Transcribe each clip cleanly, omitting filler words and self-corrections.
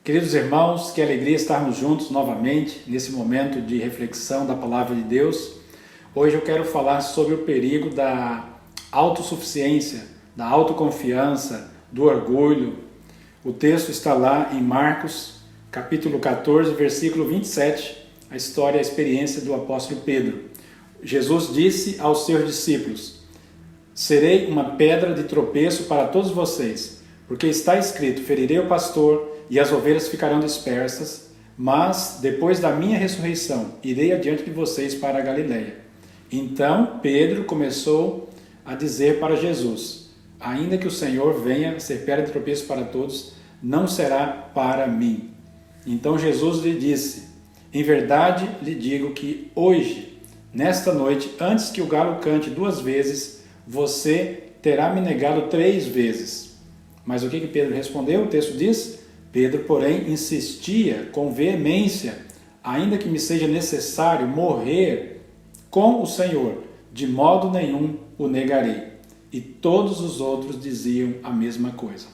Queridos irmãos, que alegria estarmos juntos novamente nesse momento de reflexão da Palavra de Deus. Hoje eu quero falar sobre o perigo da autossuficiência, da autoconfiança, do orgulho. O texto está lá em Marcos, capítulo 14, versículo 27, a história, a experiência do apóstolo Pedro. Jesus disse aos seus discípulos: serei uma pedra de tropeço para todos vocês, porque está escrito, ferirei o pastor e as ovelhas ficarão dispersas, mas depois da minha ressurreição irei adiante de vocês para a Galileia. Então Pedro começou a dizer para Jesus: ainda que o Senhor venha ser pedra de tropeço para todos, não será para mim. Então Jesus lhe disse: em verdade lhe digo que hoje, nesta noite, antes que o galo cante 2 vezes, você terá me negado 3 vezes. Mas o que Pedro respondeu? O texto diz: Pedro, porém, insistia com veemência: ainda que me seja necessário morrer com o Senhor, de modo nenhum o negarei. E todos os outros diziam a mesma coisa.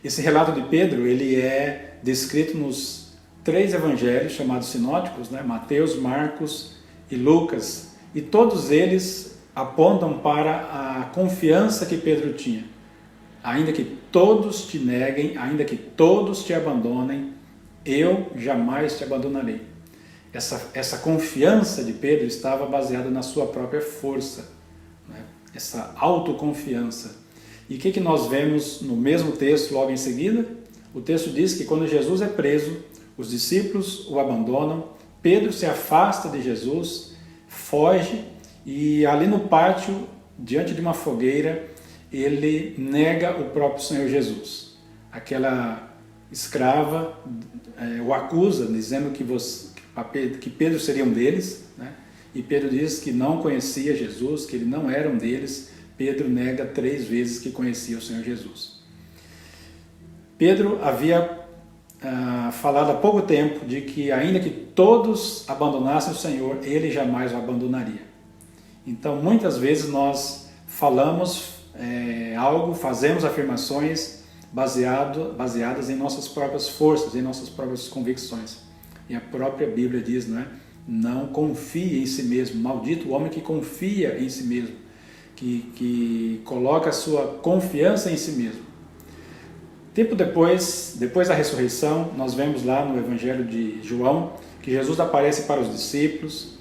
Esse relato de Pedro, ele é descrito nos 3 evangelhos chamados sinóticos, Mateus, Marcos e Lucas, e todos eles apontam para a confiança que Pedro tinha. Ainda que todos te neguem, ainda que todos te abandonem, eu jamais te abandonarei. Essa confiança de Pedro estava baseada na sua própria força, essa autoconfiança. E o que nós vemos no mesmo texto logo em seguida? O texto diz que quando Jesus é preso, os discípulos o abandonam, Pedro se afasta de Jesus, foge, e ali no pátio, diante de uma fogueira, ele nega o próprio Senhor Jesus. Aquela escrava o acusa, dizendo que Pedro seria um deles, e Pedro diz que não conhecia Jesus, que ele não era um deles. Pedro nega 3 vezes que conhecia o Senhor Jesus. Pedro havia falado há pouco tempo de que ainda que todos abandonassem o Senhor, ele jamais o abandonaria. Então muitas vezes nós falamos algo, fazemos afirmações baseadas em nossas próprias forças, em nossas próprias convicções. E a própria Bíblia diz, não confie em si mesmo, maldito o homem que confia em si mesmo, que coloca a sua confiança em si mesmo. Tempo depois da ressurreição, nós vemos lá no Evangelho de João, que Jesus aparece para os discípulos.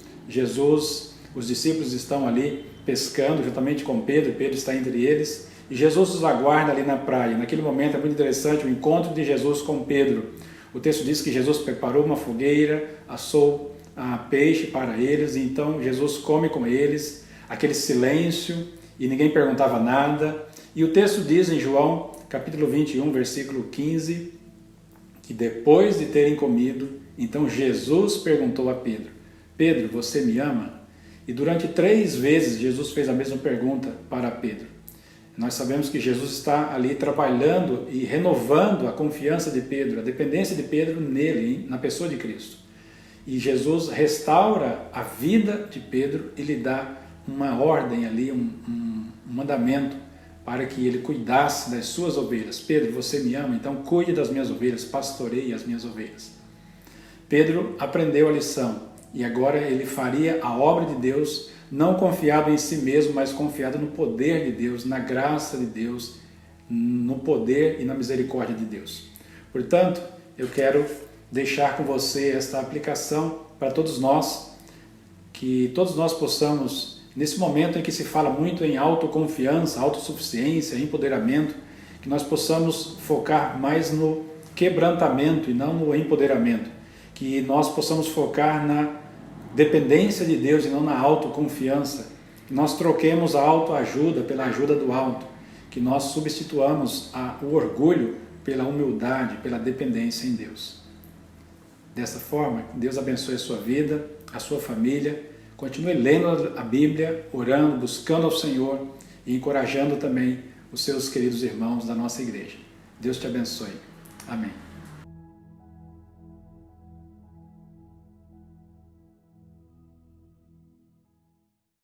Os discípulos estão ali pescando juntamente com Pedro, Pedro está entre eles, e Jesus os aguarda ali na praia. Naquele momento é muito interessante o encontro de Jesus com Pedro. O texto diz que Jesus preparou uma fogueira, assou peixe para eles, e então Jesus come com eles, aquele silêncio, e ninguém perguntava nada. E o texto diz em João, capítulo 21, versículo 15, que depois de terem comido, então Jesus perguntou a Pedro: Pedro, você me ama? E durante 3 vezes Jesus fez a mesma pergunta para Pedro. Nós sabemos que Jesus está ali trabalhando e renovando a confiança de Pedro, a dependência de Pedro nele, na pessoa de Cristo. E Jesus restaura a vida de Pedro e lhe dá uma ordem ali, um mandamento para que ele cuidasse das suas ovelhas. Pedro, você me ama? Então cuide das minhas ovelhas, pastoreie as minhas ovelhas. Pedro aprendeu a lição. E agora ele faria a obra de Deus, não confiado em si mesmo, mas confiado no poder de Deus, na graça de Deus, no poder e na misericórdia de Deus. Portanto, eu quero deixar com você esta aplicação para todos nós, que todos nós possamos, nesse momento em que se fala muito em autoconfiança, autossuficiência, empoderamento, que nós possamos focar mais no quebrantamento e não no empoderamento, que nós possamos focar na dependência de Deus e não na autoconfiança, que nós troquemos a autoajuda pela ajuda do alto, que nós substituamos o orgulho pela humildade, pela dependência em Deus. Dessa forma, Deus abençoe a sua vida, a sua família, continue lendo a Bíblia, orando, buscando ao Senhor e encorajando também os seus queridos irmãos da nossa igreja. Deus te abençoe. Amém.